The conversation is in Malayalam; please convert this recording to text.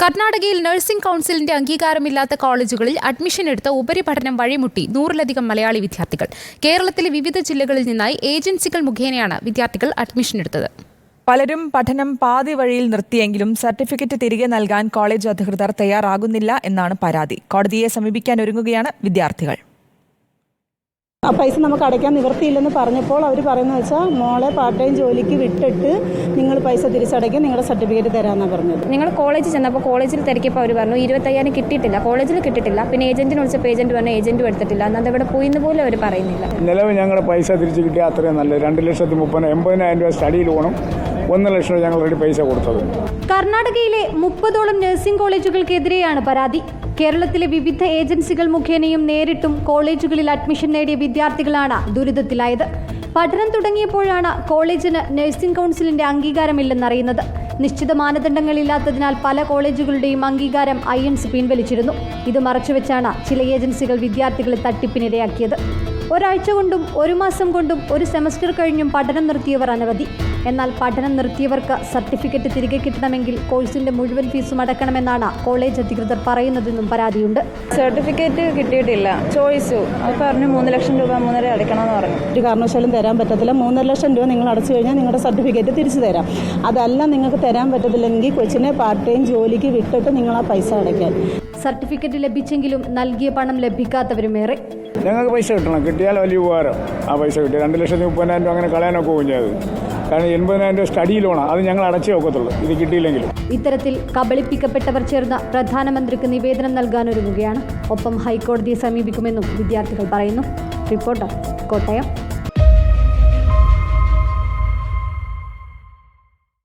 കർണാടകയിൽ നഴ്സിംഗ് കൗൺസിലിന്റെ അംഗീകാരമില്ലാത്ത കോളേജുകളിൽ അഡ്മിഷൻ എടുത്ത ഉപരിപഠനം വഴിമുട്ടി 100-ലധികം മലയാളി വിദ്യാർത്ഥികൾ. കേരളത്തിലെ വിവിധ ജില്ലകളിൽ നിന്നായി ഏജൻസികൾ മുഖേനയാണ് വിദ്യാർത്ഥികൾ അഡ്മിഷൻ എടുത്തത്. പലരും പഠനം പാതി വഴിയിൽ നിർത്തിയെങ്കിലും സർട്ടിഫിക്കറ്റ് തിരികെ നൽകാൻ കോളേജ് അധികൃതർ തയ്യാറാകുന്നില്ല എന്നാണ് പരാതി. കോടതിയെ സമീപിക്കാൻ ഒരുങ്ങുകയാണ് വിദ്യാർത്ഥികൾ. ആ പൈസ നമുക്ക് അടയ്ക്കാൻ നിവൃത്തിയില്ലെന്ന് പറഞ്ഞപ്പോൾ അവർ പറയുന്നത് വെച്ചാൽ മോളെ പാർട്ട് ടൈം ജോലിക്ക് വിട്ടിട്ട് നിങ്ങൾ പൈസ തിരിച്ചടയ്ക്കാൻ നിങ്ങളുടെ സർട്ടിഫിക്കറ്റ് തരാമെന്നാണ് പറഞ്ഞത്. നിങ്ങൾ കോളേജിൽ ചെന്നപ്പോൾ കോളേജിൽ തിരക്കിയപ്പോൾ അവർ പറഞ്ഞു 25,000 കിട്ടിയിട്ടില്ല, കോളേജിൽ കിട്ടിയിട്ടില്ല. പിന്നെ ഏജന്റിനെ വിളിച്ചപ്പോൾ ഏജന്റ് പറഞ്ഞു ഏജന്റും എടുത്തിട്ടില്ല. എന്നാൽ ഇവിടെ പോയിന്ന് പോലും അവർ പറയുന്നില്ല. നിലവിൽ ഞങ്ങളുടെ പൈസ തിരിച്ച് കിട്ടിയാൽ അത്രയും നല്ലത്. 2,30,80,000 രൂപ സ്റ്റഡി ലോണും 1 ലക്ഷം ഞങ്ങളുടെ പൈസ കൊടുത്തത്. കർണാടകയിലെ 30ഓളം നഴ്സിംഗ് കോളേജുകൾക്കെതിരെയാണ് പരാതി. കേരളത്തിലെ വിവിധ ഏജൻസികൾ മുഖേനയും നേരിട്ടും കോളേജുകളിൽ അഡ്മിഷൻ നേടിയ വിദ്യാർത്ഥികളാണ് ദുരിതത്തിലായത്. പഠനം തുടങ്ങിയപ്പോഴാണ് കോളേജിന് നഴ്സിംഗ് കൗൺസിലിന്റെ അംഗീകാരമില്ലെന്നറിയുന്നത്. നിശ്ചിത മാനദണ്ഡങ്ങളില്ലാത്തതിനാൽ പല കോളേജുകളുടെയും അംഗീകാരം INC പിൻവലിച്ചിരുന്നു. ഇത് മറച്ചുവെച്ചാണ് ചില ഏജൻസികൾ വിദ്യാർത്ഥികളെ തട്ടിപ്പിനിരയാക്കിയത്. ഒരാഴ്ച കൊണ്ടും 1 മാസം കൊണ്ടും 1 സെമസ്റ്റർ കഴിഞ്ഞും പഠനം നിർത്തിയവർ അനവധി. എന്നാൽ പഠനം നിർത്തിയവർക്ക് സർട്ടിഫിക്കറ്റ് തിരികെ കിട്ടണമെങ്കിൽ കോഴ്സിന്റെ മുഴുവൻ ഫീസും അടക്കണമെന്നാണ് കോളേജ് അധികൃതർ പറയുന്നതെന്നും പരാതിയുണ്ട്. സർട്ടിഫിക്കറ്റ് കിട്ടിയിട്ടില്ല, ചോയ്സു അത് പറഞ്ഞു 3 ലക്ഷം രൂപ 3.5 അടയ്ക്കണമെന്ന് പറഞ്ഞു. ഒരു കാരണവശാലും തരാൻ പറ്റത്തില്ല. 3.5 ലക്ഷം രൂപ നിങ്ങൾ അടച്ചു കഴിഞ്ഞാൽ നിങ്ങളുടെ സർട്ടിഫിക്കറ്റ് തിരിച്ചു തരാം. അതല്ല നിങ്ങൾക്ക് തരാൻ പറ്റത്തില്ലെങ്കിൽ കൊച്ചിനെ പാർട്ട് ടൈം ജോലിക്ക് വിട്ടിട്ട് നിങ്ങൾ ആ പൈസ അടയ്ക്കാൻ. സർട്ടിഫിക്കറ്റ് ലഭിച്ചെങ്കിലും നൽകിയ പണം ലഭിക്കാത്തവരുമേറെ. ഞങ്ങൾക്ക് പൈസ കിട്ടണം, കിട്ടിയാൽ വലിയ ഉപകാരം. ആ പൈസ കിട്ടി 2,30,000 രൂപ അങ്ങനെ കളയാനൊക്കെ പോകും ചെയ്തത്. കാരണം 80,000 രൂപ സ്റ്റഡി ലോണാണ്, അത് ഞങ്ങൾ അടച്ചേ ഒക്കത്തുള്ളൂ ഇത് കിട്ടിയില്ലെങ്കിലും. ഇത്തരത്തിൽ കബളിപ്പിക്കപ്പെട്ടവർ ചേർന്ന് പ്രധാനമന്ത്രിക്ക് നിവേദനം നൽകാനൊരുങ്ങുകയാണ്. ഒപ്പം ഹൈക്കോടതിയെ സമീപിക്കുമെന്നും വിദ്യാർത്ഥികൾ പറയുന്നു. റിപ്പോർട്ടർ, കോട്ടയം.